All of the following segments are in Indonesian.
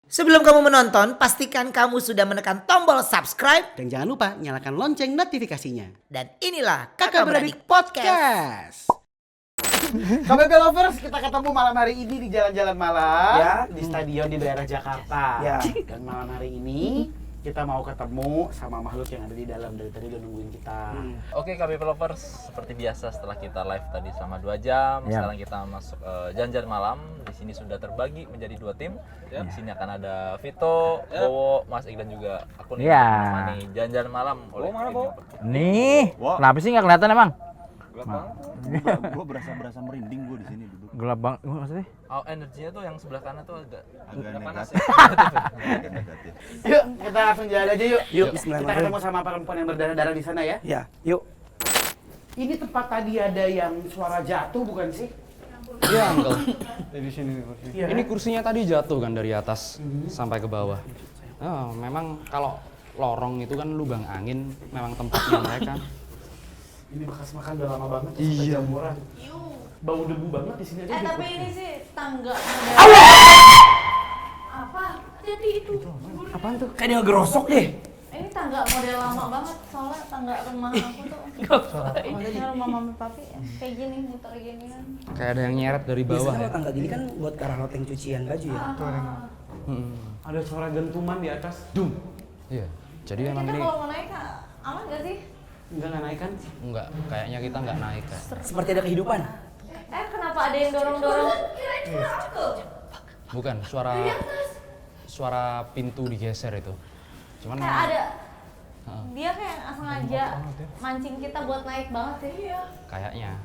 Sebelum kamu menonton, pastikan kamu sudah menekan tombol subscribe. Dan jangan lupa nyalakan lonceng notifikasinya. Dan inilah Kakak Beradik Podcast. KBB Lovers, kita ketemu malam hari ini di jalan-jalan malam Ya. di stadion di daerah Jakarta. Ya. Dan malam hari ini kita mau ketemu sama makhluk yang ada di dalam, dari tadi udah nungguin kita. Oke KBP Lovers, seperti biasa setelah kita live tadi selama 2 jam, sekarang kita masuk jalan-jalan malam. Di sini sudah terbagi menjadi 2 tim. Di sini akan ada Vito, Bowo, Mas Ik dan juga aku nih. Iya. Menemani jalan-jalan malam oleh mana, tim Bowo? yang pertama. Nih, kenapa sih nggak kelihatan emang? Gue berasa merinding gue di sini duduk. Gelap banget, maksudnya? Oh, energinya tuh yang sebelah kanan tuh agak panas negatif. ya. Agak negatif. Yuk, kita langsung jalan aja yuk. Yuk, Kita bismillahirrahmanirrahim. ketemu sama perempuan yang berdarah-darah di sana ya. Ya, yuk. Ini tempat tadi ada yang suara jatuh bukan sih? Iya, Uncle. Di sini nih kursi. Iya. Ini kursinya tadi jatuh kan dari atas sampai ke bawah. Oh, memang kalau lorong itu kan lubang angin, memang tempatnya mereka. Ini bekas makan udah lama banget tuh, sampai jamuran. Bau debu banget di sini aja. Tapi ini sih tangga apa? Jadi itu. Apaan tuh? Kayak dia gerosok deh. Ini tangga model lama banget, soalnya tangga rumah aku tuh. Ini rumah mami papi kayak gini, muter gini kan. Kayak ada yang nyeret dari bawah Biasanya ya. kalau tangga gini kan buat ke arah loteng cucian baju ya. Ada suara dentuman di atas. Dum. Iya. Jadi emang Kita ini kalau mau naik aman gak sih? Enggak naik kan? enggak, kayaknya kita enggak naik kan. Seperti ada kehidupan. Kenapa ada yang dorong-dorong? Bukan, suara pintu digeser itu. Cuman Kayak memang ada dia kayak sengaja mancing kita buat naik banget sih. kayaknya.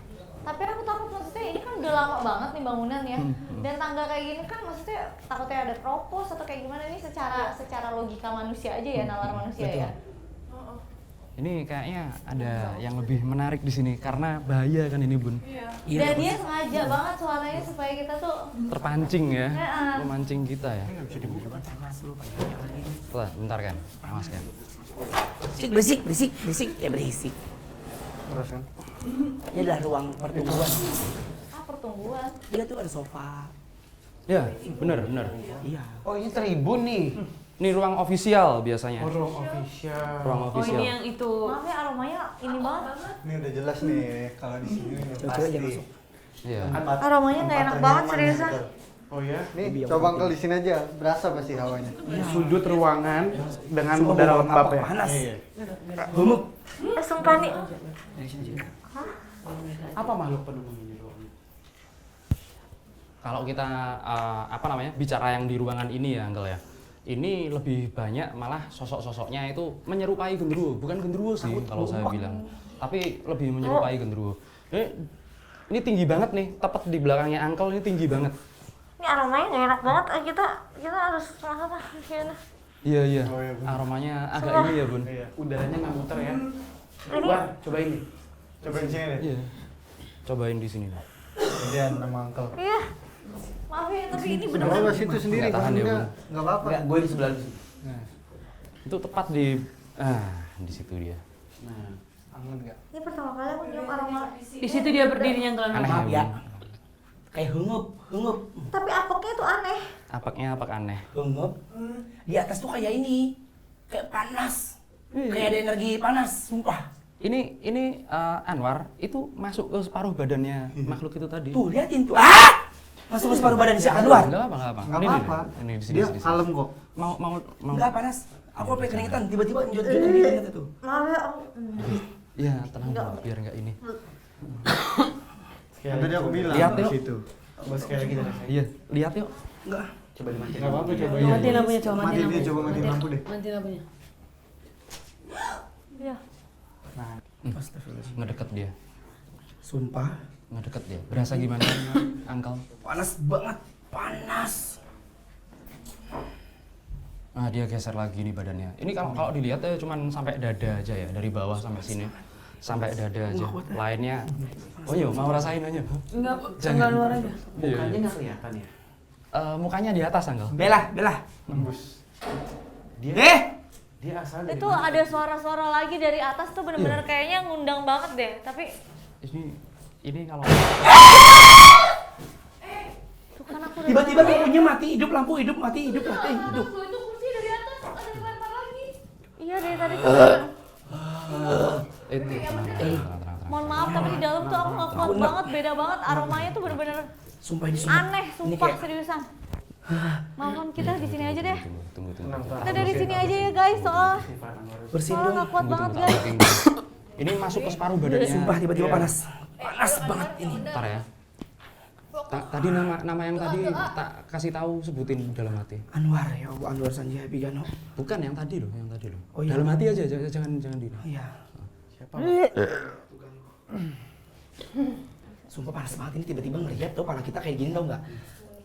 Tapi aku takut, maksudnya ini kan udah lama banget nih bangunan ya. Dan tangga kayak gini kan maksudnya takutnya ada propos atau kayak gimana, ini secara logika manusia aja ya, nalar manusia ya. Ini kayaknya ada yang lebih menarik di sini karena bahaya kan ini, Bun. Dan dia sengaja banget suaranya supaya kita tuh Terpancing ya. Heeh. Memancing kita ya. Setelah, bentar kan. Awas kan. Berisik. Terus kan? Ini adalah ruang pertumbuhan. pertumbuhan. Dia tuh ada sofa. Ya, benar. Iya. Oh, ini tribun nih. Ini ruang ofisial biasanya. Ruang official. Ruang official. itu. Maaf ya, aromanya ini banget. Ini udah jelas nih kalau di sini Coba aja masuk. Iya. Aromanya nggak enak banget seriusan. Oh ya? Nih, coba Uncle di sini aja, berasa pasti hawanya. Sudut ruangan dengan Sumpah udara bau lembab napak ya. panas. Humuk. Sumpah nih. Apa makhluk penunggu ini ruangan? Kalau kita bicara yang di ruangan ini ya, Uncle ya. Ini lebih banyak malah sosok-sosoknya itu menyerupai genderuwo, bukan genderuwo sih kalau saya bilang. Tapi lebih menyerupai genderuwo. Ini tinggi banget nih, tepat di belakangnya Uncle ini tinggi banget. Ini aromanya nggak enak banget. Kita harus apa? Gimana? Iya. Oh, iya, bener. Aromanya agak ini ya, Bun. Iya, udaranya nggak muter ya. Ini Wah, coba ini. Coba di sini deh. Iya. Cobain di sini. Gedean nama Uncle. iya. Maaf ya, tapi ini Nggak bener. apa-apa situ sendiri, Nggak tahan kalau ya, enggak, nggak apa-apa. Enggak, gue di sebelah lu. Itu tepat di situ dia. Nah, Aman nggak? Ini pertama kali aku nyium aroma. Di situ dia berdirinya Aneh Maaf ya, ya. Bun. Kayak hungup. Tapi apoknya tuh aneh. Apaknya apak aneh. Hungup. Di atas tuh kayak ini. Kayak panas. Kayak ada energi panas, sumpah. Ini Anwar itu masuk ke separuh badannya makhluk itu tadi. Tuh, liatin tuh. Masuk ke separuh badan si Anwar. Enggak apa. Nggak Ini, apa-apa. Ini di sini. Dia di sini. kalem kok. Mau. Enggak panas. Aku sampai keringetan, tiba-tiba njut-njut di keringetan tuh. Maaf ya, aku. Ya, tenang dulu, biar enggak ini. Yang tadi aku bilang Lihat di yuk. situ. coba sekali lagi dari saya. Iya, lihat yuk. Enggak. Coba dimatiin. Nggak apa-apa, coba Matiin lampunya, coba Mati matiin dia, lampunya. coba matiin lampu deh. Matiin lampunya. Iya. Ngedeket dia. Sumpah. Ngedeket dia. Berasa gimana, Uncle? Panas banget. Panas. Nah, dia geser lagi nih badannya. Ini kalau dilihat ya cuman sampai dada aja ya, dari bawah sampai sini. Sampai dada aja. Lainnya oh iya, mau rasain aja. Enggak luar aja. Mukanya nggak kelihatan ya. Mukanya di atas, Uncle. Bella. Nembus. Dia asal dari Itu ada suara-suara lagi dari atas tuh bener-bener kayaknya ngundang banget deh. Tapi Ini kalau tuh kan aku Tiba-tiba lampunya mati, hidup, lampu hidup, mati, hidup, mati, hidup. Tuh, itu kursi dari atas ada yang lempar lagi. Iya dari tadi. Tenang. Mohon maaf tapi di dalam tuh aku nggak kuat banget, beda banget aromanya tuh bener-bener Sumpah ini aneh, sumpah seriusan. Maafkan kita di sini aja deh. Tunggu. Kita dari sini aja ya guys, soalnya nggak kuat banget guys. Ini masuk ke separuh badannya. Sumpah tiba-tiba panas. Panas banget ini. Ntar ya. Tadi nama yang tadi tak kasih tahu sebutin dalam hati. Anwar, ya Allah, Anwar Sanjaya Bigano. Bukan yang tadi loh. Oh, iya. Dalam hati aja, jangan di. Iya. Siapa? Sumpah panas banget ini, tiba-tiba ngeliat tuh pala kita kayak gini tau nggak?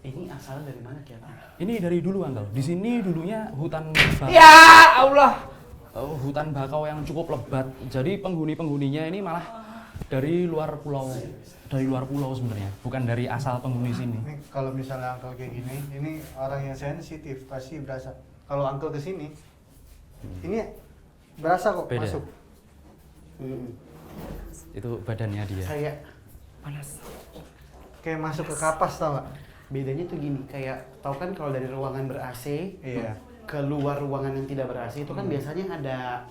Ini asalnya dari mana Kian? Ini dari dulu Anggal. Di sini dulunya hutan bakau. Ya Allah. Hutan bakau yang cukup lebat. Jadi penghuni-penghuninya ini malah dari luar pulau sebenarnya, bukan dari asal penghuni sini. Ini kalau misalnya Uncle kayak gini, ini orang yang sensitif pasti berasa. Kalau Uncle kesini, ini berasa kok Beda. masuk. Itu badannya dia. Kayak Panas. Kayak masuk ke kapas tau gak? bedanya tuh gini, kayak tau kan kalau dari ruangan ber-AC Iya. keluar ruangan yang tidak ber-AC itu kan biasanya ada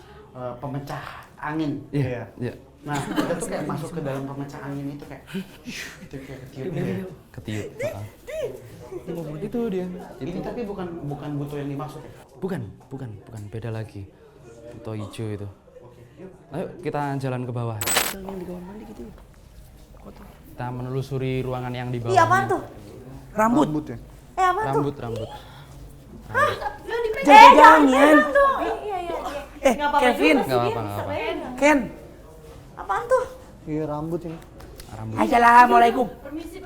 pemecah angin. Iya. Nah, kita tuh kayak masuk ke dalam pemecah angin itu kayak gitu kayak ketiup. Ketiup. Itu dia. Ini tapi bukan butuh yang dimaksud ya. Bukan, beda lagi. Buto hijau itu. Ayo kita jalan ke bawah. Kita menelusuri ruangan yang di bawah. Iya apaan tuh? Rambut. Ya. Apaan tuh? Rambut. Jangan. Iya. Nggak apa-apa Kevin. juga sih, Nggak dia apa-apa. bisa bayangin. Ken. Apaan tuh? Iya rambut ini. Rambut. Assalamualaikum. Permisi.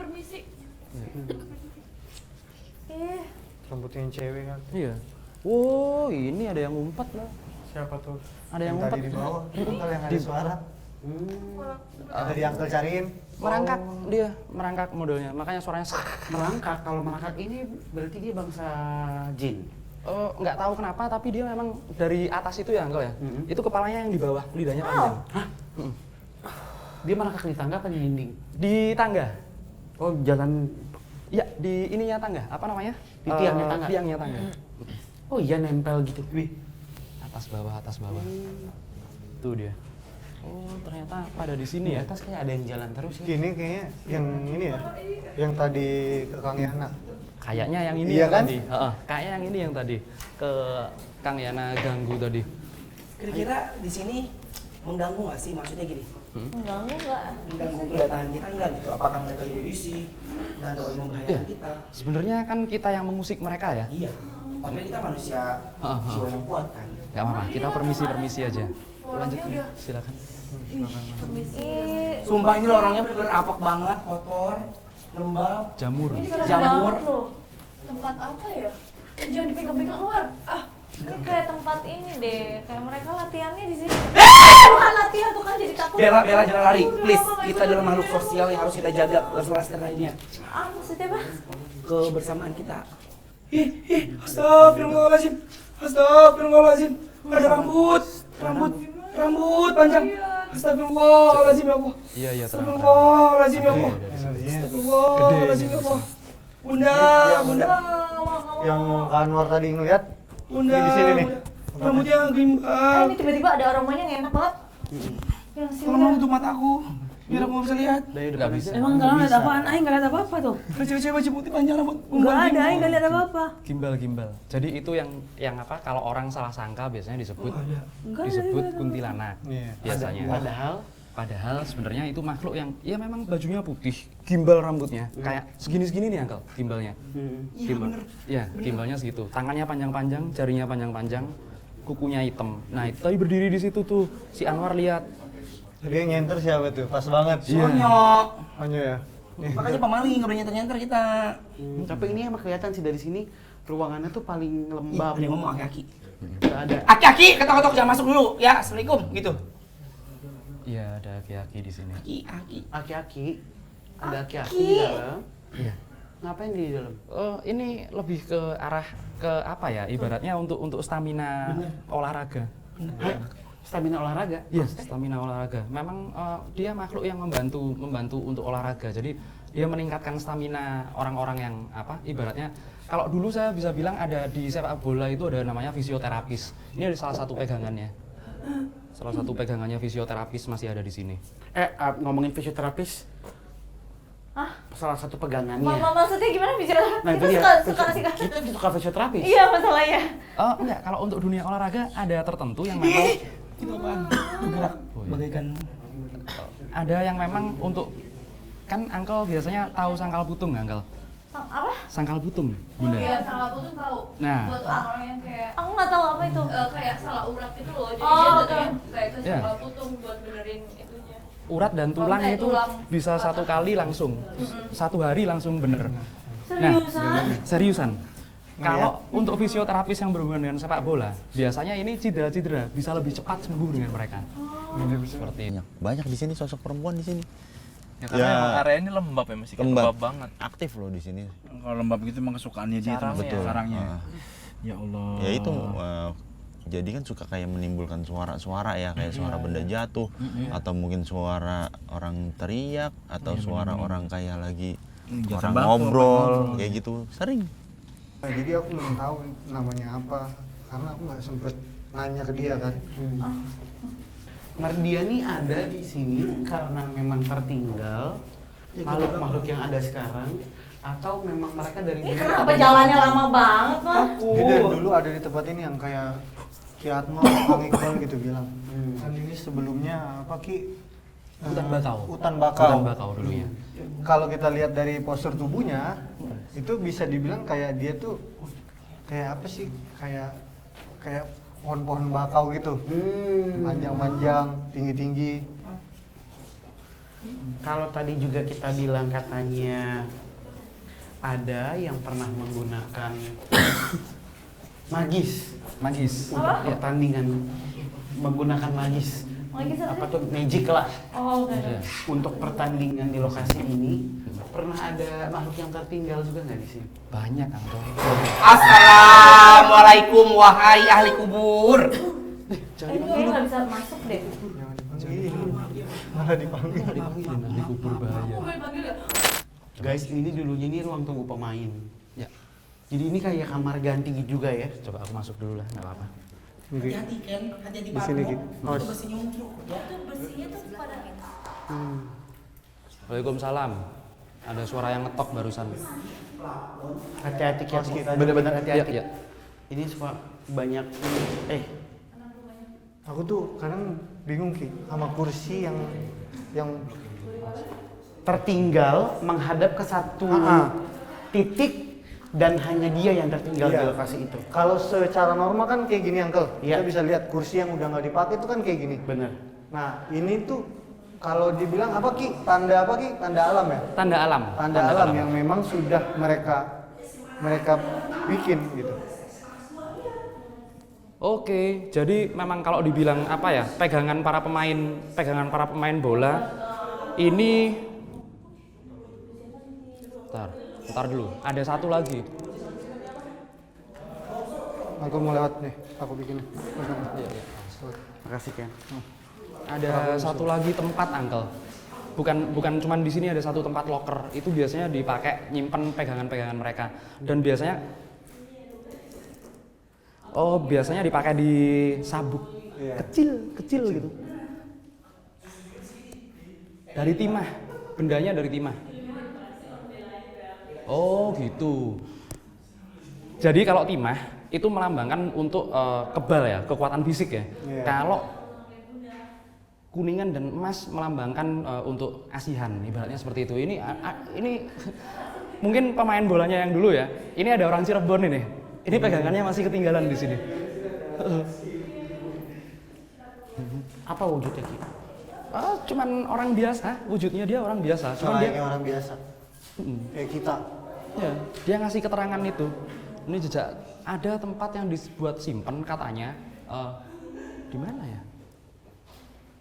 Rambut yang cewek kan. Iya. Oh, ini ada yang ngumpet loh. Siapa tuh? Ada yang tadi ngumpet. di bawah. Uncle yang ada suara. Tadi Uncle cariin. Merangkak dia, merangkak modelnya. Makanya suaranya Merangkak, kalau merangkak ini berarti dia bangsa jin. nggak tahu kenapa tapi dia memang dari atas itu ya Uncle ya. Itu kepalanya yang di bawah, lidahnya panjang. Dia merangkak di tangga apa di dinding? Di tangga. Oh, jalan. Ya, di ininya tangga. Apa namanya? Di tiangnya tangga? Tiangnya tangga. Oh iya, nempel gitu. Wih. Atas bawah. Tuh dia. Oh, ternyata pada di sini Di ya. atas kayak ada yang jalan terus ya. Ini kayaknya yang ini ya. Yang tadi ke Kang Yana. Kayaknya yang ini Iya yang kan? tadi. Kayaknya yang ini yang tadi ke Kang Yana ganggu tadi. Kira-kira di sini mengganggu nggak sih? Maksudnya gini, Mengganggu nggak? mengganggu kedatangan kita nggak gitu? Apakah mereka berisi dan atau membahayakan kita? Sebenarnya kan kita yang mengusik mereka ya. Iya. Tapi kita manusia jiwa yang kuat kan. Gak apa-apa, kita permisi aja. Lanjut, silakan. Sumpah ini orangnya bener-bener apek banget, kotor, lembab. Jamur. Jamur. Tempat apa ya? Jangan dipegang-pegang keluar. Ini kayak tempat ini deh, kayak mereka latihannya di sini. Bukan latihan tuh kan jadi takut. Bella jangan lari, please. Kita adalah makhluk sosial yang harus kita jaga kelestarian lainnya. Maksudnya apa? Kebersamaan kita. Astagfirullahaladzim. Ada rambut panjang. Astagfirullahaladzim ya Allah. Iya, tenang. Astagfirullahaladzim ya Allah. Astagfirullahaladzim ya Allah. Bunda. Yang Kak Anwar tadi ngeliat. Bunda. Ini di sini nih. Rambutnya gimbal. Ini tiba-tiba ada aromanya yang enak banget. Yang sini. Tolong tutup mataku. Biar aku nggak bisa lihat. Nggak bisa. Emang kalau lihat apaan? Aing nggak lihat apa-apa tuh. Ada cewek-cewek baju putih panjang rambut. Nggak ada, Aing nggak lihat apa-apa. Gimbal. Jadi itu yang apa? Kalau orang salah sangka biasanya disebut kuntilanak. Iya. Biasanya. Padahal sebenarnya itu makhluk yang ya memang bajunya putih, gimbal rambutnya. Kayak segini-segini nih Uncle, gimbalnya. Iya, gimbalnya segitu. Tangannya panjang-panjang, jarinya panjang-panjang, kukunya hitam. Nah, itu tadi berdiri di situ tuh si Anwar lihat. Jadi yang nyenter siapa tuh? Pas banget. Sonyok. Onyo ya. Makanya pamali nggak boleh nyenter-nyenter kita. tapi ini emang kelihatan sih dari sini ruangannya tuh paling lembab. Ada yang ngomong aki-aki. Nggak ada. Aki-aki, ketok-ketok jangan masuk dulu. Ya, assalamualaikum gitu. Iya, ada aki-aki di sini. Aki-aki. Aki-aki. Ada aki-aki di dalam. Iya. Ngapain di dalam? Ini lebih ke arah ke apa ya? Ibaratnya untuk stamina olahraga. Stamina olahraga. Iya, stamina olahraga. Memang dia makhluk yang membantu untuk olahraga. Jadi Dia meningkatkan stamina orang-orang yang ibaratnya kalau dulu saya bisa bilang ada di sepak bola itu ada namanya fisioterapis. Ini ada salah satu pegangannya. Salah satu pegangannya fisioterapis masih ada di sini. Ngomongin fisioterapis. Salah satu pegangannya. Maksudnya gimana bicara? Nah, Kita itu suka dia. Kita suka fisioterapis. Iya masalahnya. Enggak, kalau untuk dunia olahraga ada tertentu yang memang Itu apaan? Bergerak bagaikan ada yang memang untuk kan Uncle biasanya tahu sangkal putung nggak, Uncle? Apa? Sangkal putung, Bunda. Iya, salah putus tahu. Nah. Buat orang yang kayak Aku nggak tahu apa itu. kayak salah urat itu loh. Jadi Oh, dia oke. jatuhnya kayak ke Iya. salah putung buat benerin itunya. Urat dan tulang itu tulang. bisa satu kali langsung, satu hari langsung bener. Seriusan? Seriusan. Kalau untuk fisioterapis yang berhubungan dengan sepak bola, biasanya ini cedera-cedera bisa lebih cepat sembuh dengan mereka. Seperti ini. Banyak di sini sosok perempuan di sini. Ya karena emang area ini lembab ya, masih lembab banget. Aktif loh di sini. Kalau lembab gitu emang kesukaannya dia tuh. Betul. Sarangnya. Ya Allah. Ya itu jadi kan suka kayak menimbulkan suara-suara ya, kayak suara benda jatuh atau mungkin suara orang teriak atau suara orang kayak lagi orang ngobrol kayak gitu. Sering. Nah, jadi aku belum tahu namanya apa karena aku nggak sempet nanya ke dia kan. Mardiani ada di sini karena memang tertinggal makhluk-makhluk yang ada sekarang atau memang mereka dari Ini dulu kenapa ada- jalannya lama banget, Mah? Dia dari dulu ada di tempat ini yang kayak Ki Atmo, Kang Iqbal gitu bilang. Kan ini sebelumnya apa Ki? Hutan bakau. Hutan bakau. Hutan bakau dulunya. Kalau kita lihat dari postur tubuhnya, itu bisa dibilang kayak dia tuh kayak apa sih? Kayak pohon-pohon bakau gitu. Panjang-panjang, tinggi-tinggi. Kalau tadi juga kita bilang katanya ada yang pernah menggunakan magis untuk pertandingan, menggunakan magis. Magis apa Apa sih? tuh magic lah Oh, oke. untuk pertandingan di lokasi ini. Pernah ada makhluk yang tertinggal juga nggak di sini? Banyak, Uncle. Assalamualaikum wahai ahli kubur. Ini kayaknya nggak bisa masuk deh. Malah dipanggil. Di kubur bahaya. Guys, ini dulunya ini ruang tunggu pemain. Ya. Jadi ini kayak kamar ganti juga ya. Coba aku masuk dulu lah, nggak apa-apa. Hati-hati kan, hati-hati Di sini Ki. Pak. Itu bersih nyungkruk. Itu bersihnya tuh pada kita. Waalaikumsalam. Ada suara yang ngetok barusan. Hati-hati Ki. kita Bener-bener hati-hati. Iya, iya. Ini suka banyak Aku tuh kadang bingung Ki sama kursi yang tertinggal menghadap ke satu titik dan hanya dia yang tertinggal di lokasi itu. kalau secara normal kan kayak gini Uncle. Iya. Kita bisa lihat kursi yang udah nggak dipakai itu kan kayak gini. Bener. Nah, ini tuh kalau dibilang apa Ki? Tanda apa Ki? Tanda alam ya? Tanda alam. Tanda alam yang memang sudah mereka bikin gitu. Oke, jadi memang kalau dibilang apa ya, pegangan para pemain bola ini Bentar dulu, ada satu lagi. Aku mau lewat nih, aku bikin. Makasih Ken. Ada satu lagi tempat, Uncle. Bukan cuma di sini, ada satu tempat locker. Itu biasanya dipakai nyimpen pegangan-pegangan mereka. Dan biasanya dipakai di sabuk kecil gitu. Dari timah, bendanya dari timah. Oh gitu. Jadi kalau timah itu melambangkan untuk kebal ya, kekuatan fisik ya. Kalau kuningan dan emas melambangkan untuk asihan, ibaratnya seperti itu. Ini mungkin pemain bolanya yang dulu ya. Ini ada orang Cirebon ini. Ini pegangannya masih ketinggalan di sini. Apa wujudnya Ki? Cuman orang biasa, wujudnya dia orang biasa. Cuman dia Kayak orang biasa. Kayak kita. ya, dia ngasih keterangan itu. Ini jejak ada tempat yang dibuat simpen katanya. Di mana ya?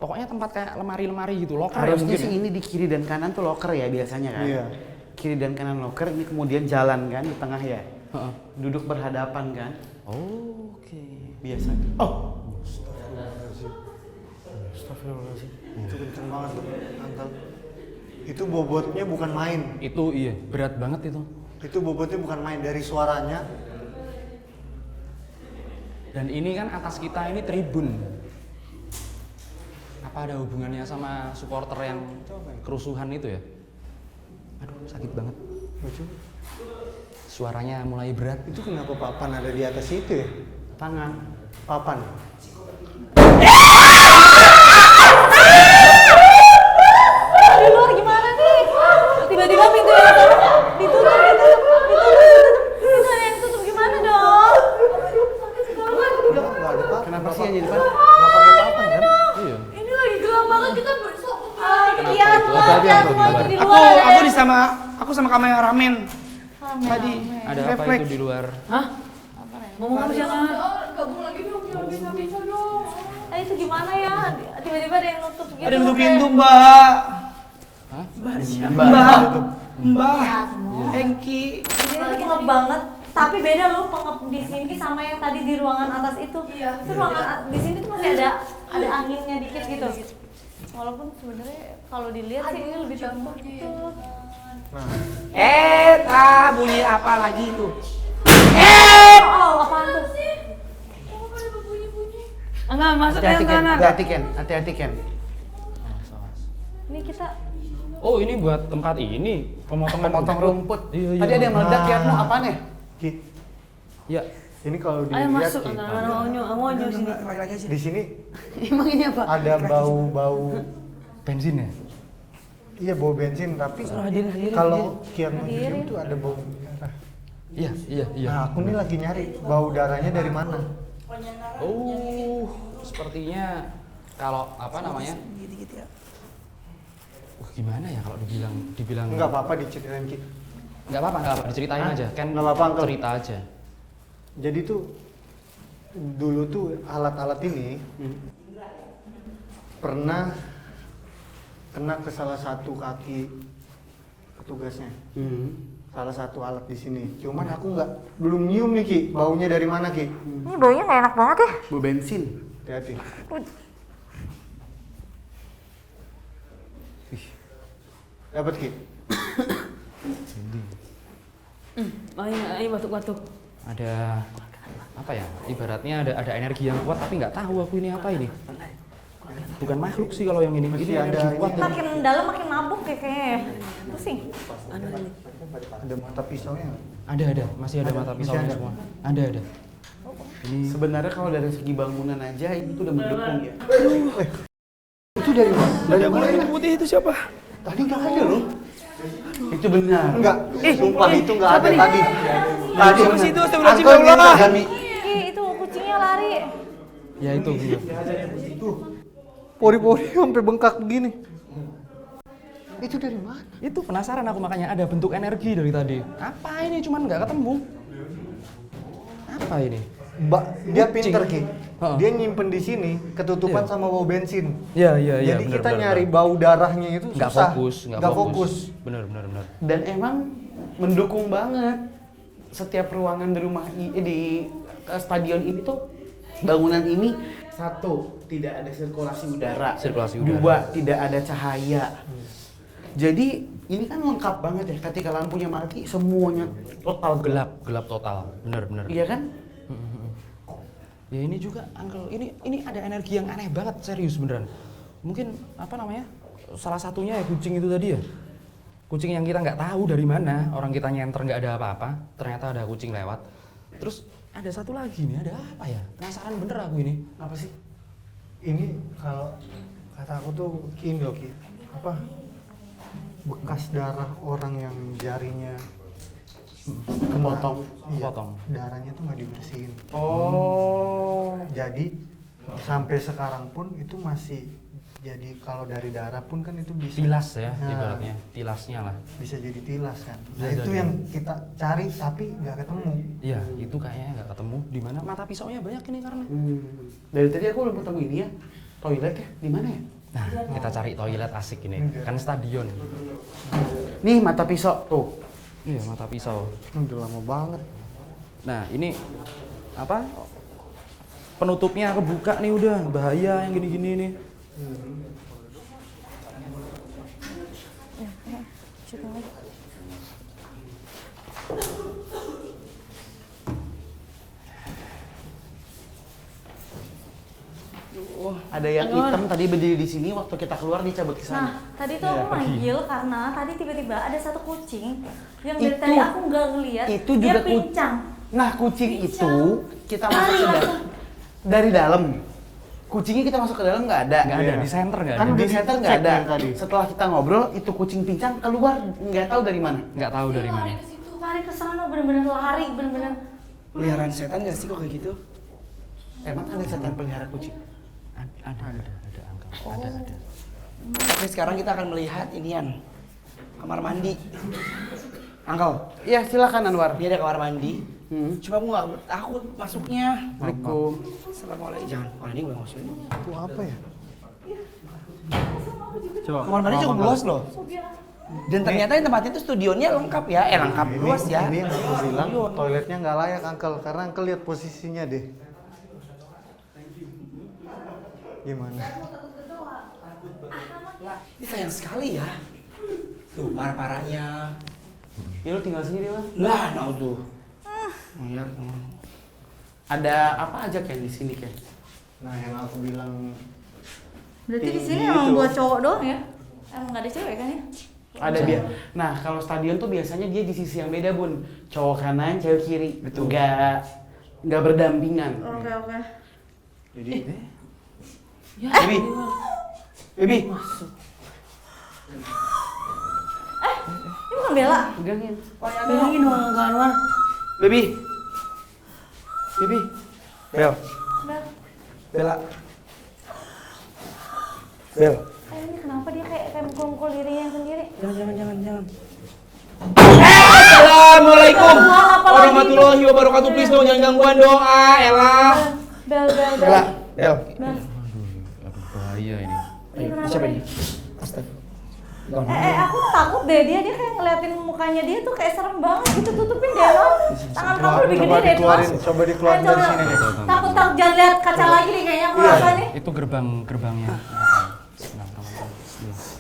Pokoknya tempat kayak lemari-lemari gitu, loker ya Harusnya mungkin. sih ini di kiri dan kanan tuh locker ya biasanya kan? Iya. Kiri dan kanan locker, ini kemudian jalan kan di tengah ya? Heeh. Duduk berhadapan kan? Oke. Biasa. Oh! Astagfirullahaladzim. Itu kenceng banget tuh, Uncle. Itu bobotnya bukan main. Itu iya, berat banget itu. Itu bobotnya bukan main, dari suaranya. Dan ini kan atas kita ini tribun. Apa ada hubungannya sama supporter yang kerusuhan itu ya? Aduh, sakit banget. Lucu. Suaranya mulai berat. Itu kenapa papan ada di atas itu ya? Tangan. Papan. Di luar gimana nih? Tiba-tiba pintunya ditutup. Pintunya yang tutup gimana dong? Enggak ada papan. Kenapa sih yang di depan? Enggak pakai papan kan? Iya. Ini lagi gelap banget kita besok. Iya, lihat semua itu di Aku luar. aku sama kameramen. Tadi Ada apa refleks. itu di luar? Ngomong apa sih? Gabung lagi dong, jangan bisa dong. Itu gimana ya? Tiba-tiba ada yang nutup gitu. Ada yang nutup pintu, Mbak. Hah? Mbak. Engki. Ini tuh pengep banget. Tapi beda loh pengep di sini sama yang tadi di ruangan atas itu. Iya. Itu ruangan di sini tuh masih ada anginnya dikit gitu. Walaupun sebenarnya kalau dilihat sih ini lebih tertutup gitu. Bunyi apa lagi itu? Oh, apaan tuh? Enggak, masuk yang Hati-hati Ken, kanan. hati-hati Ken, hati-hati Ken. Ini kita Oh, ini buat tempat ini pemotongan Potong rumput. Iya, iya. Tadi ada yang meledak ya, mau apaan ya? Ki, Ya, ini kalau Ayo dilihat masuk, Ki, mau sini. di sini Emang ini apa? ada bau-bau. bensin ya? Iya, bau bensin, tapi hadirin. kalau Kian mencium tuh ada bau darah. Iya, iya, iya. Nah, aku nih lagi nyari bau darahnya dari mana. Oh, sepertinya kalau apa namanya? Gimana ya kalau dibilang Enggak apa-apa diceritain Ki. Nggak apa-apa, diceritain aja. Kan Nggak apa-apa, Uncle. cerita aja. Jadi tuh dulu tuh alat-alat ini pernah kena ke salah satu kaki petugasnya. Salah satu alat di sini. Cuman aku belum nyium nih Ki, baunya dari mana Ki? ini baunya nggak enak banget ya. Bau bensin. Hati-hati. Dapat Ki? Ayo batuk-batuk. Ada apa ya? Ibaratnya ada energi yang kuat tapi nggak tahu aku ini apa ini. Bukan makhluk sih kalau yang ini. Masih Ini ada energi kuat. ini. Makin dalam makin mabuk ya kayaknya. Pusing. Ada mata pisaunya nggak? Ada, masih ada mata pisaunya ada. semua. Ada. Ini Sebenarnya kalau dari segi bangunan aja itu udah mendukung ya. Itu dari mana? Dari mana? Putih itu siapa? Tadi nggak ada loh. Itu benar. Enggak, sumpah itu nggak ada tadi. Tadi di situ, astagfirullahaladzim, Uncle ya Allah. minta kami. Itu kucingnya lari. ya itu. Pori-pori sampai bengkak begini. Itu dari mana? Itu penasaran aku makanya ada bentuk energi dari tadi. Apa ini? Cuman nggak ketemu. Apa ini? Mbak, dia Kucing. pinter Ki. Heeh. Dia nyimpen di sini ketutupan Iya. sama bau bensin. Iya. Jadi kita nyari bau darahnya itu nggak susah. fokus, Nggak fokus. Bener. Dan emang mendukung banget. Setiap ruangan di rumah di stadion ini tuh bangunan ini satu tidak ada sirkulasi udara. Sirkulasi udara. Dua tidak ada cahaya. Jadi ini kan lengkap banget ya. Ketika lampunya mati semuanya total gelap. Gelap total. Bener. Iya kan? Ya ini juga Uncle, ini ada energi yang aneh banget, serius beneran. Mungkin apa namanya? Salah satunya ya kucing itu tadi ya. Kucing yang kita nggak tahu dari mana, orang kita nyenter nggak ada apa-apa, ternyata ada kucing lewat. Terus ada satu lagi nih, ada apa ya? Penasaran bener aku ini. Apa sih? Ini kalau kata aku tuh ini loh Ki. Apa? Bekas darah orang yang jarinya Kepotong. Iya, Kepotong. darahnya tuh nggak dibersihin. Oh. Jadi sampai sekarang pun itu masih jadi kalau dari darah pun kan itu bisa Tilas ya, Nah, ibaratnya. Tilasnya lah. bisa jadi tilas kan. Nah, Bisa itu jadi. yang kita cari tapi nggak ketemu. Iya, itu kayaknya nggak ketemu. Di mana mata pisaunya banyak ini karena. Dari tadi aku belum ketemu ini ya. Toilet ya? Di mana ya? Nah, kita cari toilet asik ini. Kan stadion. Nih mata pisau tuh. Iya, mata pisau. Udah lama banget. Nah, ini apa? Penutupnya kebuka nih udah, bahaya yang gini-gini nih. syuting lagi. Ada yang hitam tadi berdiri di sini waktu kita keluar dicabut ke Nah, sana. tadi tuh aku manggil karena tadi tiba-tiba ada satu kucing yang dari tadi aku nggak ngeliat, itu dia juga pincang. Nah, kucing itu kita masuk ke dalam dari dalam. Kucingnya kita masuk ke dalam nggak ada. Nggak ada, di center nggak ada. Kan di center nggak ada. Tadi. Setelah kita ngobrol, itu kucing pincang keluar nggak tahu dari mana. Nggak tahu dari mana. Lari ke sana bener-bener lari, bener-bener. Peliharaan setan nggak sih kok kayak gitu? Emang ada setan pelihara kucing? Ada angka. Ada. Oke, sekarang kita akan melihat inian kamar mandi. Angkel, Iya, silakan Anwar. ini ada kamar mandi. Cuma aku nggak takut masuknya. Assalamualaikum. Assalamualaikum. Jangan, ini gue maksudnya. Itu apa ya? Kamar mandi cukup luas loh. Dan ternyata yang tempatnya itu studionya lengkap ya, lengkap luas ya. Ini yang aku bilang toiletnya nggak layak Uncle karena Uncle lihat posisinya deh. Gimana? Ini sayang sekali ya. Tuh parah-parahnya. Ya lu tinggal sini deh, Mas. Lah, nah tuh. Ya, Ada apa aja Ken di sini Ken? Nah yang aku bilang Berarti di sini Tinggi emang itu. buat cowok doang ya? Emang nggak ada cewek kan ya? Ada biar. Nah, kalau stadion tuh biasanya dia di sisi yang beda, Bun. Cowok kanan, cewek kiri. Betul. Nggak berdampingan. Oke. jadi Baby. Baby. Ini bukan Bella. Pegangin. Bilangin dong Uncle Anwar. Baby. Baby. Bel. Bella. Bel. Ini kenapa dia kayak mukul-mukul dirinya sendiri? Jangan. Assalamualaikum warahmatullahi wabarakatuh. Please dong, jangan gangguan doa, Ella. Bel. Bella. Bel. Aduh, bahaya ini. Siapa ini? Astaga. Aku takut deh dia kayak ngeliatin mukanya dia tuh kayak serem banget gitu, tutupin deh lo. Tangan kamu lebih gede deh Mas. coba dikeluarin dari sini deh. Takut jangan lihat kaca lagi nih kayaknya aku rasa nih. Itu gerbangnya.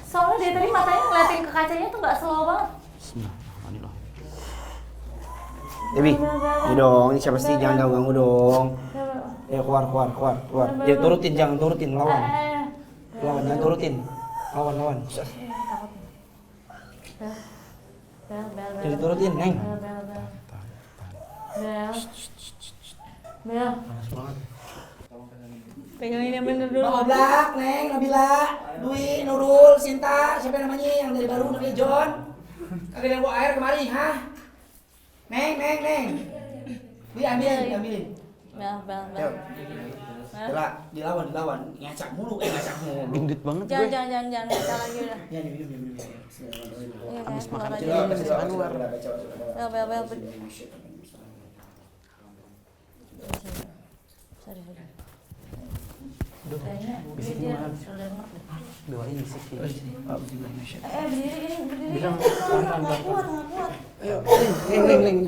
Soalnya dari tadi matanya ngeliatin ke kacanya tuh nggak slow banget. Bismillahirrahmanirrahim. Dewi, ini dong, ini siapa sih? Jangan ganggu dong. Ya keluar. Ya jangan turutin, lawan. Lawan, jangan turutin. Lawan. Bel. Jadi turutin, Neng. Bel. Pegangin yang bener dulu. Bang Oblak, Neng, Nabila, Dwi, Nurul, Sinta, siapa namanya yang dari baru namanya John? Kagak ada yang bawa air kemari, hah? Neng. Dwi ambilin. Bel. Bella, dilawan. Ngacak mulu. Gendut banget gue. Jangan kaca lagi udah. Ya, minum. Iya, Habis kayak makan keluar cili aja. kasih Anwar. Bel. Sorry. Kayaknya dia udah ngerti. Doain bisik ya. Berdiri. Nggak kuat. Ayo, Neng.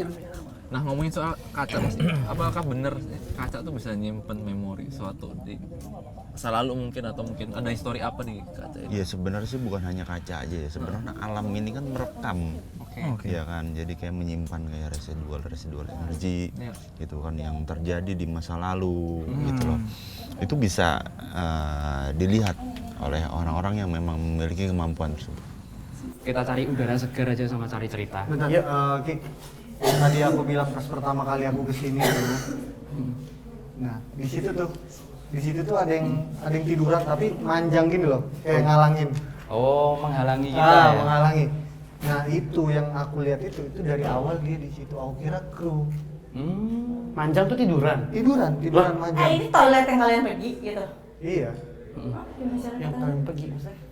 Nah, ngomongin soal kaca Mas, apakah bener kaca tuh bisa nyimpen memori suatu di masa lalu mungkin, atau mungkin ada histori apa di kaca ini? Ya sebenarnya sih bukan hanya kaca aja ya, sebenarnya alam ini kan merekam. Ya kan, jadi kayak menyimpan kayak residual energi gitu kan yang terjadi di masa lalu gitu loh. Itu bisa dilihat oleh orang-orang yang memang memiliki kemampuan tersebut. Kita cari udara segar aja sama cari cerita. bentar. Ki. Tadi aku bilang pas pertama kali aku kesini dulu. Nah di situ tuh ada yang tiduran tapi manjang gini loh, kayak ngalangin. Oh, menghalangi kita ya. Menghalangi. Nah itu yang aku lihat itu dari awal dia di situ. Aku kira kru. Manjang tuh tiduran. Tiduran manjang. Ini toilet yang kalian pergi gitu. Iya. Yang kalian pergi maksudnya?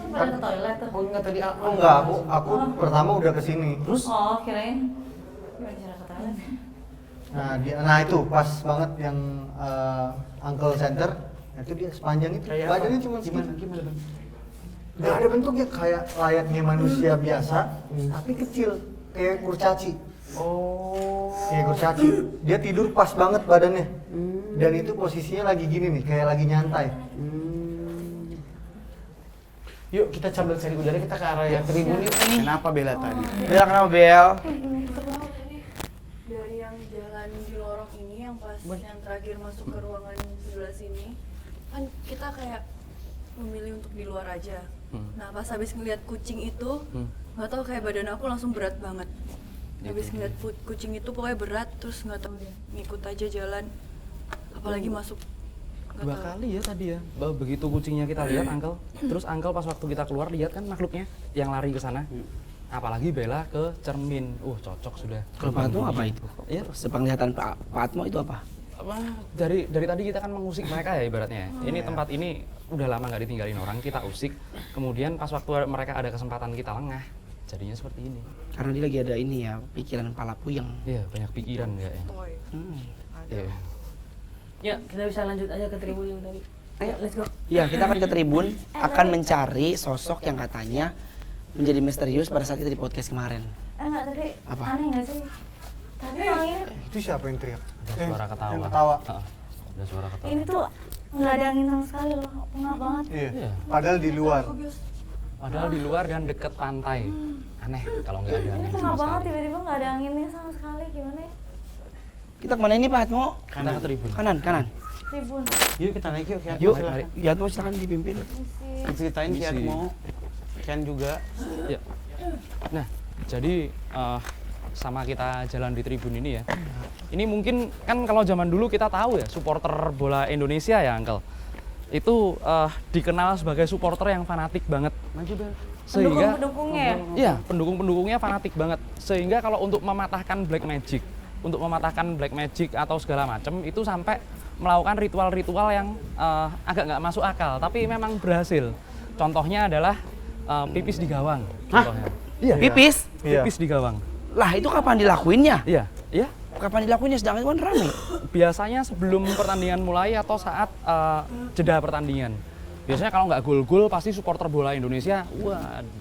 Pada ke toilet tuh. Oh enggak tadi Oh enggak, aku pertama udah kesini. Terus? Oh, kirain gimana cara ke toilet? Nah itu pas banget yang Uncle Center. Itu dia sepanjang itu. Badannya cuma gimana segini. Bang? Nggak ada bentuknya, kayak layaknya manusia biasa, tapi kecil, kayak kurcaci. Oh. Kayak kurcaci. Dia tidur pas banget badannya. Dan itu posisinya lagi gini nih, kayak lagi nyantai. Yuk kita sambil cari udara, kita ke arah yang tribun yuk. Kenapa Bella tadi? Bel kenapa Bel? Dari yang jalan di lorong ini yang pas yang terakhir masuk ke ruangan sebelah sini kan kita kayak memilih untuk di luar aja. Nah pas habis ngeliat kucing itu nggak tahu kayak badan aku langsung berat banget. Habis ngeliat kucing itu pokoknya berat, terus nggak tahu deh ngikut aja jalan, apalagi masuk. Dua kali ya tadi ya. Begitu kucingnya kita lihat Uncle, terus Uncle pas waktu kita keluar lihat kan makhluknya yang lari ke sana. Apalagi Bella ke cermin. Cocok sudah. Kalau Pak Atmo apa itu? Iya, Sepenglihatan Pak Atmo itu apa? Dari tadi kita kan mengusik mereka ya ibaratnya. Ini tempat ini udah lama nggak ditinggalin orang, kita usik. Kemudian pas waktu mereka ada kesempatan kita lengah, jadinya seperti ini. Karena dia lagi ada ini ya, pikiran kepala puyeng. Iya, banyak pikiran kayaknya. Iya. Ya, kita bisa lanjut aja ke tribun yang tadi. Ayo, let's go. Ya, kita akan ke tribun, akan mencari sosok yang katanya menjadi misterius pada saat kita di podcast kemarin. Enggak, tapi Apa? aneh nggak sih? Tadi orang ini, Itu siapa yang teriak? Ada suara ketawa. Yang ketawa. Ada suara ketawa. ini tuh nggak ada angin sama sekali loh, pengap banget. Iya. Padahal di luar. Padahal di luar dan dekat pantai. Aneh kalau nggak ada Ini angin pengap sama banget, sekali. tiba-tiba nggak ada anginnya sama sekali, gimana ya? Kita kemana ini Pak Atmo? Kita ke tribun. Kanan. Tribun. Yuk kita naik yuk. Yuk, ya Atmo silakan dipimpin. Ceritain Misi. Kiat mau. Kian juga. Ya. Nah, jadi sama kita jalan di tribun ini ya. Ini mungkin kan kalau zaman dulu kita tahu ya, supporter bola Indonesia ya, Uncle. Itu dikenal sebagai supporter yang fanatik banget. Maju Bel. Sehingga Pendukung-pendukungnya ya? iya, pendukung-pendukungnya fanatik banget. Sehingga kalau untuk mematahkan black magic atau segala macam itu sampai melakukan ritual-ritual yang agak nggak masuk akal, tapi memang berhasil. Contohnya adalah pipis di gawang. Contohnya. Iya. Pipis? Pipis di gawang. Lah, itu kapan dilakuinnya? Iya. Iya. Kapan dilakuinnya? Sedangkan itu kan rame. Biasanya sebelum pertandingan mulai atau saat jeda pertandingan. Biasanya kalau nggak gol-gol pasti supporter bola Indonesia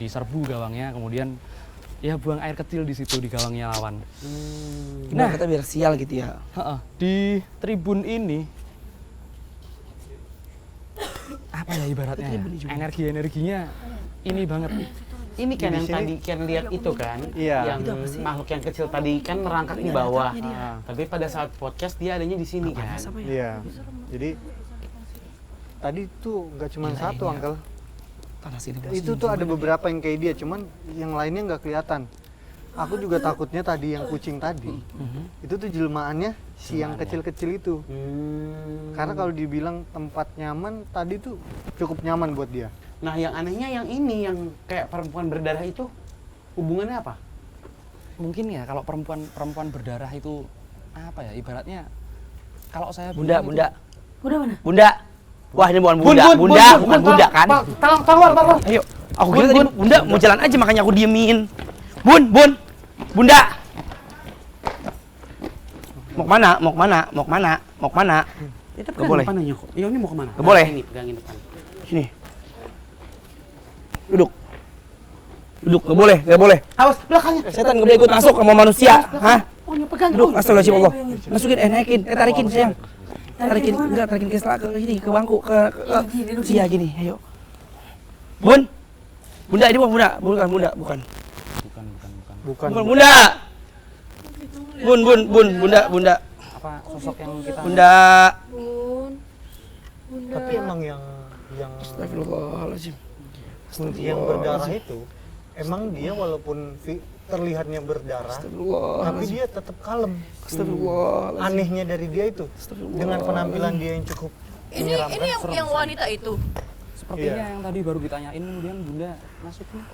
diserbu gawangnya, kemudian ya buang air kecil di situ di gawangnya lawan. Nah, kita biar sial gitu ya. Di tribun ini apa ya ibaratnya ya? Energinya ini banget. Ini kan yang tadi Kian lihat itu kan, Iya. yang makhluk yang kecil tadi kan merangkak di bawah. Tapi pada saat podcast dia adanya di sini kan. Iya. Jadi tadi tuh nggak cuma satu, Uncle. Itu tuh ada beberapa yang kayak dia, cuman yang lainnya nggak kelihatan. Aku juga takutnya tadi yang kucing tadi. Itu tuh jelmaannya si yang kecil-kecil itu. Karena kalau dibilang tempat nyaman, tadi tuh cukup nyaman buat dia. Nah yang anehnya yang ini, yang kayak perempuan berdarah itu hubungannya apa? Mungkin ya kalau perempuan berdarah itu apa ya ibaratnya kalau saya Bunda. Bunda mana? Bunda. Wah, ini bukan Bunda. Bukan Bunda kan? Tolong. Ayo. Aku kira tadi Bunda mau jalan aja makanya aku diemin. Bunda. Mau kemana? Itu Nggak boleh. depannya kok. Iya ini mau kemana? Nggak boleh. Ini pegangin depan. Sini. Duduk, nggak boleh. Awas belakangnya. Setan nggak boleh ikut masuk sama manusia. Hah? Oh pegang. Duduk, astagfirullahaladzim Allah. Masukin, naikin, tarikin sayang. Tarikin ke sini, ke bangku, ke iya gini, ayo. Bunda, ini bukan Bunda. bukan. Bunda. Apa sosok yang kita Bunda. Tapi emang yang Astagfirullahaladzim. yang berdarah itu, emang dia walaupun terlihatnya berdarah, tapi dia tetap kalem. Astagfirullahaladzim. Anehnya dari dia itu, dengan penampilan dia yang cukup Ini yang wanita itu. sepertinya yang tadi baru ditanyain kemudian Bunda masuk nih.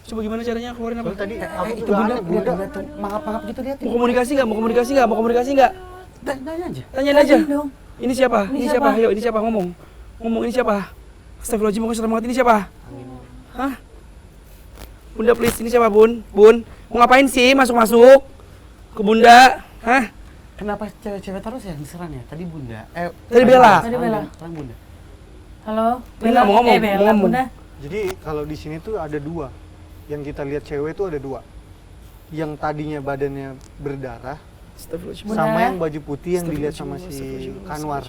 Coba gimana caranya keluarin apa? Tadi aku Itu juga Bunda aneh, mangap-mangap gitu lihat. Mau komunikasi nggak? Tanya aja. Tanyain aja. Ini siapa? Ayo, ini siapa? Ngomong ini siapa? Astagfirullahaladzim, mau serem banget, ini siapa? Hah? Bunda please, ini siapa Bun? Mau ngapain sih masuk ke Bunda? Hah? Kenapa cewek-cewek terus yang diserang ya? Tadi Bunda. Tadi Bella. Sekarang Bunda. Halo. Bella mau ngomong, Bella, mau ngomong. Bunda. Jadi kalau di sini tuh ada dua. Yang kita lihat cewek tuh ada dua. Yang tadinya badannya berdarah, Astagfirullahaladzim. sama yang baju putih yang dilihat sama si Kanwar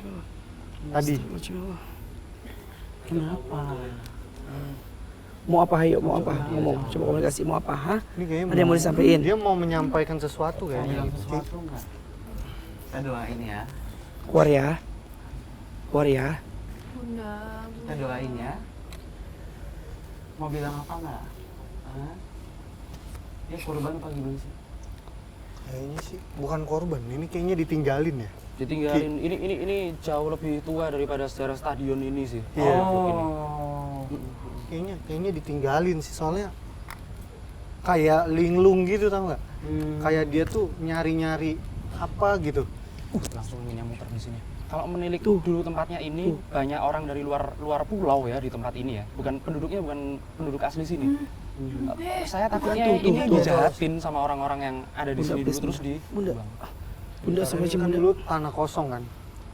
tadi. Kenapa? Mau apa, ayo, mau apa? Ngomong, coba komunikasi, mau apa, ha? Ini kayaknya Ada yang mau disampaikan? Dia mau menyampaikan sesuatu kayaknya. Sesuatu nggak? Kita doain ya. Keluar ya. Keluar ya. Bunda, Kita doain ya. Mau bilang apa nggak? Hah? Dia korban apa gimana sih? Kayaknya sih bukan korban, ini kayaknya ditinggalin ya. Ditinggalin. Ini jauh lebih tua daripada sejarah stadion ini sih. Iya. Oh. Kayaknya ditinggalin sih, soalnya kayak linglung gitu, tau nggak? Kayak dia tuh nyari-nyari apa gitu. Langsung ini yang muter di sini. Kalau menilik dulu tempatnya ini banyak orang dari luar pulau ya di tempat ini ya. Bukan penduduknya, bukan penduduk asli sini. Saya takutnya ini dijahatin sama orang-orang yang ada di sini dulu terus di Bunda. Bunda sama Ini kan dulu tanah kosong kan,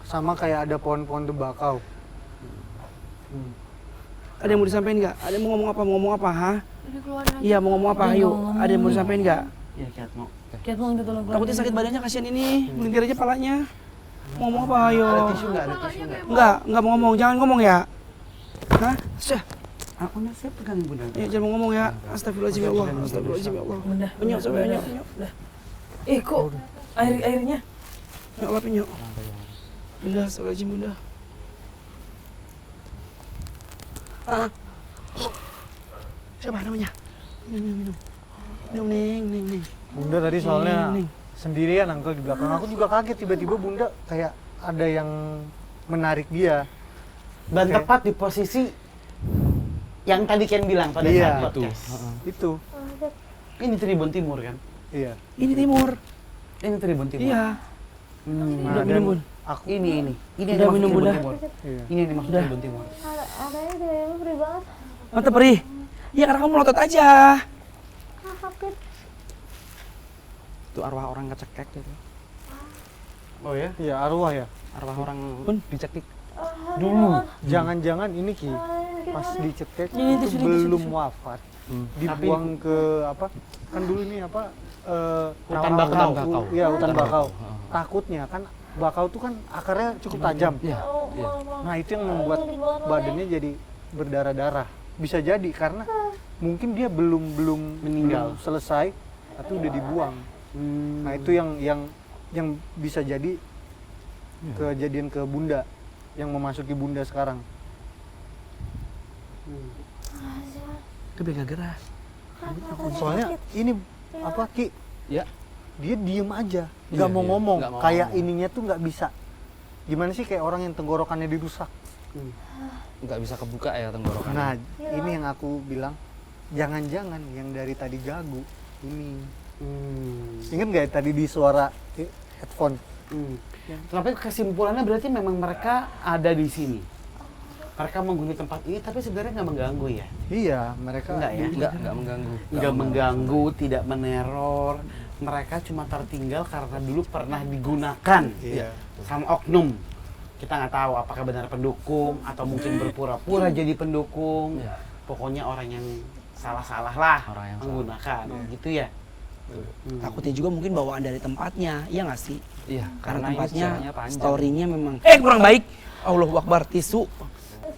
sama kayak ada pohon-pohon tembakau. Ada yang mau disampaikan nggak? Ada yang mau ngomong apa? Mau ngomong apa, ha? Udah keluarin aja. Iya, mau ngomong apa? Ayo. Ada yang mau disampaikan nggak? Iya, Kiat mau. Kiat mau minta tolong keluar. Takutnya sakit badannya, kasihan ini. Melintir aja palanya. Mau ngomong apa? Ayo. Ada tisu nggak? Ada tisu nggak? Enggak mau ngomong. Jangan ngomong ya. Hah? Syah. Aku saya pegang Bunda. Ya, jangan mau ngomong ya. Astagfirullahaladzim ya Allah. Astagfirullahaladzim ya Allah. Bunda. Penyok, sampai penyok. Kok airnya? Ya Allah, penyok. Bunda, astagfirullahaladzim, Bunda. Ah. Siapa namanya? Minum. Minum, Neng. Bunda tadi soalnya Neng. sendirian Uncle di belakang. Aku juga kaget tiba-tiba Bunda kayak ada yang menarik dia. Dan tepat di posisi yang tadi Ken bilang pada Iya, saat podcast. Itu. Ini Tribun Timur kan? Iya. Ini timur. Ini Tribun Timur. Iya. Nah, minum, Bun. aku Ini. Ini Udah yang minum, dimaksud Bunda. Tribun Timur. Iya. Ini yang dimaksud Udah. Tribun Timur. Adanya gayanya perih banget. Mantap, perih. Iya, karena kamu melotot aja. Sakit. itu arwah orang kecekek itu. Oh ya? Iya, arwah ya. Arwah orang dicekik. Dulu. Jangan-jangan ini Ki, pas dicekek itu belum wafat. Dibuang ke apa? Kan dulu ini apa? Hutan bakau. Iya, hutan bakau. Takutnya kan bakau tuh kan akarnya cukup tajam. Iya. Nah, itu yang membuat badannya jadi berdarah-darah. Bisa jadi karena mungkin dia belum meninggal selesai tapi udah dibuang. Nah, itu yang bisa jadi kejadian ke Bunda yang memasuki Bunda sekarang. Itu biar gak gerah. Soalnya ini apa Ki? Ya. Dia diem aja, Iya, nggak mau iya. ngomong. Nggak mau Kayak ngomong. ininya tuh nggak bisa. Gimana sih kayak orang yang tenggorokannya dirusak? Nggak bisa kebuka ya tenggorokan. Nah, ini yang aku bilang, jangan-jangan yang dari tadi gagu ini. Ingat nggak ya tadi di suara headphone? Tapi kesimpulannya berarti memang mereka ada di sini. Mereka menghuni tempat ini tapi sebenarnya nggak mengganggu ya? Iya, mereka Enggak ya? Nggak mengganggu. Nggak mengganggu, tidak meneror. Mereka cuma tertinggal karena dulu pernah digunakan Iya. sama oknum. Kita nggak tahu apakah benar pendukung atau mungkin berpura-pura jadi pendukung. Iya. Pokoknya orang yang salah-salah lah Orang yang menggunakan, gitu ya. Takutnya juga mungkin bawaan dari tempatnya, iya nggak sih? Iya, Karena ini tempatnya, sejarahnya panjang. story-nya memang kurang baik. Allahu Akbar, tisu.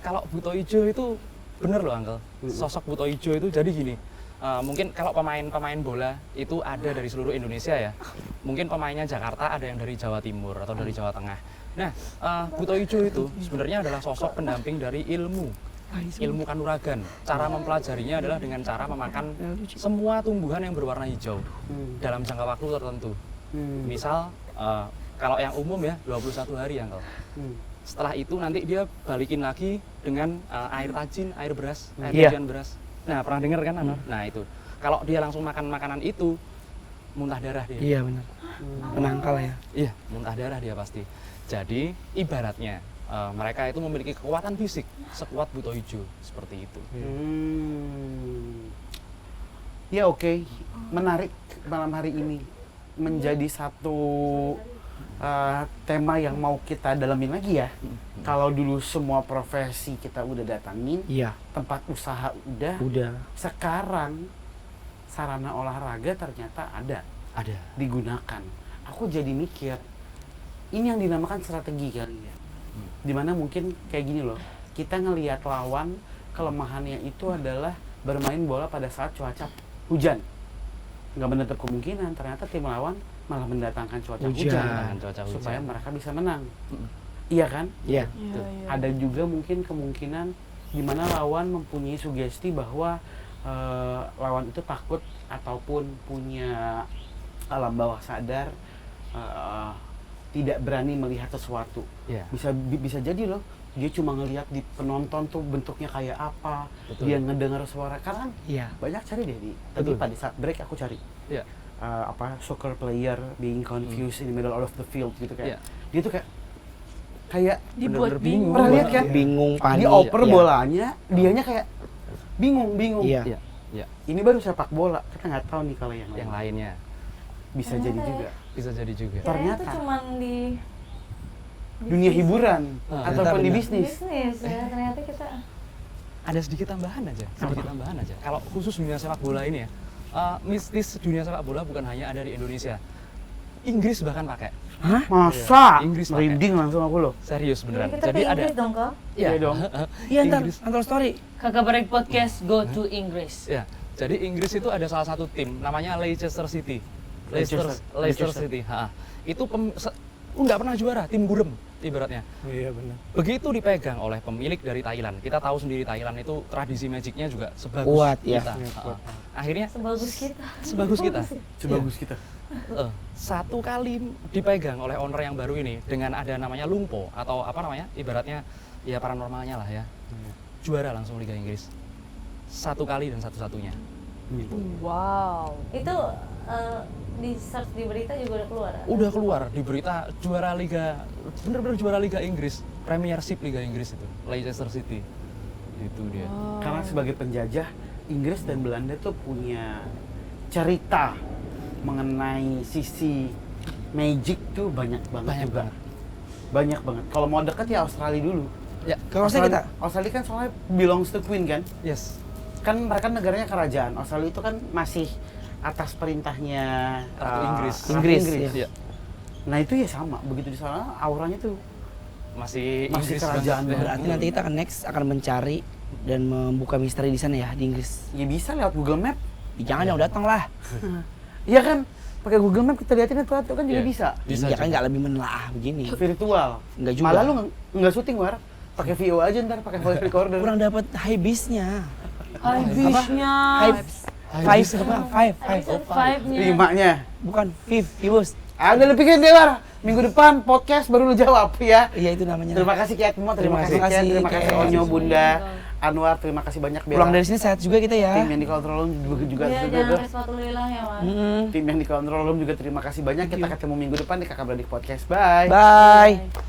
Kalau Buto Ijo itu bener loh Uncle. Sosok Buto Ijo itu jadi gini. Mungkin kalau pemain bola itu ada dari seluruh Indonesia ya. Mungkin pemainnya Jakarta ada yang dari Jawa Timur atau dari Jawa Tengah. Nah, Buto Ijo itu sebenarnya adalah sosok pendamping dari ilmu kanuragan. Cara mempelajarinya adalah dengan cara memakan semua tumbuhan yang berwarna hijau dalam jangka waktu tertentu. Misal kalau yang umum ya 21 hari Uncle. Setelah itu nanti dia balikin lagi dengan air tajin, air beras, air cucian beras. Nah, pernah dengar kan, Anwar? Nah, itu. Kalau dia langsung makan makanan itu, muntah darah dia. Iya benar. Penangkal ya. Iya, muntah darah dia pasti. Jadi, ibaratnya mereka itu memiliki kekuatan fisik sekuat Buto Ijo, seperti itu. Ya oke, menarik malam hari ini menjadi satu tema yang mau kita dalamin lagi ya. Kalau dulu semua profesi kita udah datangin, Iya. tempat usaha udah. Sekarang sarana olahraga ternyata ada digunakan. Aku jadi mikir, ini yang dinamakan strategi kali ya. Dimana mungkin kayak gini loh, kita ngelihat lawan kelemahannya itu adalah bermain bola pada saat cuaca hujan. Nggak menutup kemungkinan ternyata tim lawan malah mendatangkan cuaca hujan supaya mereka bisa menang. Iya kan? Iya. Ada juga mungkin kemungkinan di mana lawan mempunyai sugesti bahwa lawan itu takut ataupun punya alam bawah sadar tidak berani melihat sesuatu. Bisa jadi loh, dia cuma ngelihat di penonton tuh bentuknya kayak apa, dia ngedengar suara. Karena kan banyak cari deh tadi pada saat break aku cari soccer player being confused in the middle of the field gitu kayak dia tuh kayak dibuat bener-bener bingung. Pernah lihat kan? Bingung, panik. Dia oper bolanya, dianya kayak bingung. Iya. Ini baru sepak bola, kita nggak tahu nih kalau yang lainnya. Bisa jadi juga. Bisa jadi juga. Ternyata itu cuman di dunia hiburan ataupun di bisnis. Ya, ternyata kita Ada sedikit tambahan aja. Kalau khusus dunia sepak bola ini ya, mistis dunia sepak bola bukan hanya ada di Indonesia. Inggris bahkan pakai. Hah? Masa? Inggris pakai. Merinding langsung aku loh. Serius beneran. kita Jadi ke ada. Inggris dong kok. Iya dong. Iya, ntar story. Kakak Break Podcast go to Inggris. Ya, jadi Inggris itu ada salah satu tim namanya Leicester City. Leicester City. Itu nggak pernah juara, tim gurem ibaratnya. Iya benar. Begitu dipegang oleh pemilik dari Thailand. Kita tahu sendiri Thailand itu tradisi magicnya juga sebagus Kuat, ya. kita. Akhirnya Sebagus kita. Sebagus kita. Satu kali dipegang oleh owner yang baru ini dengan ada namanya lumpo atau apa namanya, ibaratnya ya paranormalnya lah ya. Juara langsung Liga Inggris. Satu kali dan satu-satunya. Wow. Itu di search di berita juga udah keluar? Udah keluar di berita juara Liga, bener-bener juara Liga Inggris, Premiership Liga Inggris itu, Leicester City. Itu dia. Karena sebagai penjajah, Inggris dan Belanda tuh punya cerita mengenai sisi magic tuh banyak banget. Banyak banget. Kalau mau deket ya Australia dulu. Ya, Australia kan soalnya belongs to Queen kan? Yes. Kan mereka negaranya kerajaan. Australia itu kan masih atas perintahnya Inggris. Ya. Nah itu ya sama, begitu di sana auranya tuh masih Inggris kerajaan. Berarti nanti kita akan mencari dan membuka misteri di sana ya, di Inggris. Ya bisa lewat Google Map. Jangan yang datang lah. Iya kan? Pakai Google Map kita liatin itu kan juga bisa. Iya kan nggak lebih menelaah begini. Virtual. Enggak juga. Malah lu nggak syuting war, pakai VO aja ntar, pakai voice recorder. Kurang dapat high bis-nya. High bis-nya. Five-nya. Limanya. Bukan, fifth, bos. Ada lu pikirin deh war. Minggu depan podcast baru lu jawab ya. Iya itu namanya. Terima kasih Kiat Mo, terima kasih Kiat, terima kasih Onyo, Bunda, Anwar, terima kasih banyak. Pulang dari sini sehat juga kita ya. Tim yang dikontrol juga Iya, jangan sepatu lila ya Mas. Tim yang dikontrol juga terima kasih banyak. Kita ketemu minggu depan di Kakak Beradik Podcast. Bye. Bye.